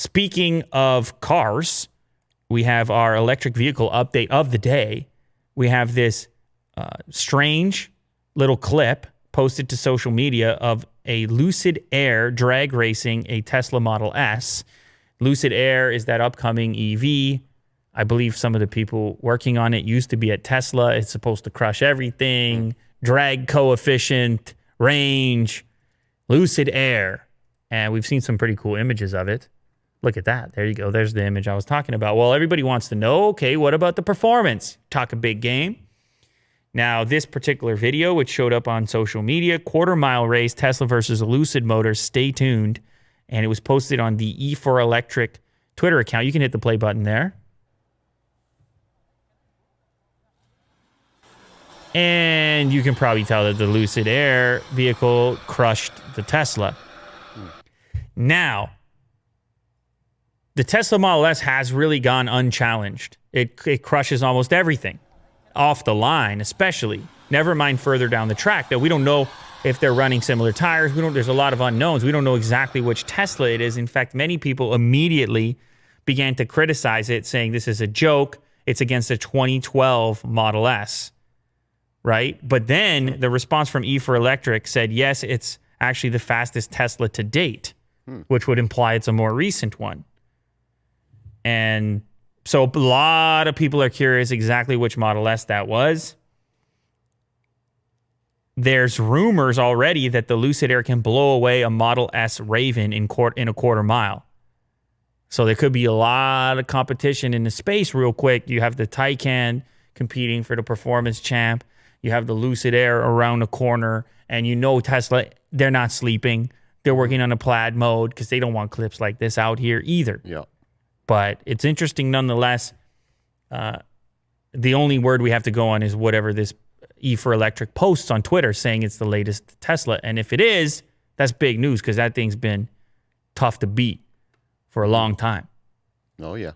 Speaking of cars, we have our electric vehicle update of the day. We have this strange little clip posted to social media of a Lucid Air drag racing a Tesla Model S. Lucid Air is that upcoming EV. I believe some of the people working on it used to be at Tesla. It's supposed to crush everything, drag coefficient, range, Lucid Air. And we've seen some pretty cool images of it. Look at that. There you go. There's the image I was talking about. Well, everybody wants to know, okay, what about the performance? Talk a big game. Now, this particular video, which showed up on social media, quarter-mile race, Tesla versus Lucid Motors, stay tuned. And it was posted on the E4 Electric Twitter account. You can hit the play button there. And you can probably tell that the Lucid Air vehicle crushed the Tesla. Now, the Tesla Model S has really gone unchallenged. It crushes almost everything. Off the line, especially. Never mind further down the track. That we don't know if they're running similar tires. There's a lot of unknowns. We don't know exactly which Tesla it is. In fact, many people immediately began to criticize it, saying this is a joke. It's against a 2012 Model S. Right? But then the response from E4 Electric said, yes, it's actually the fastest Tesla to date, which would imply it's a more recent one. And so a lot of people are curious exactly which Model S that was. There's rumors already that the Lucid Air can blow away a Model S Raven in a quarter mile. So there could be a lot of competition in the space real quick. You have the Taycan competing for the performance champ. You have the Lucid Air around the corner. And you know Tesla, they're not sleeping. They're working on a plaid mode because they don't want clips like this out here either. Yeah. But it's interesting nonetheless. The only word we have to go on is whatever this E4 Electric posts on Twitter saying it's the latest Tesla. And if it is, that's big news because that thing's been tough to beat for a long time. Oh, yeah.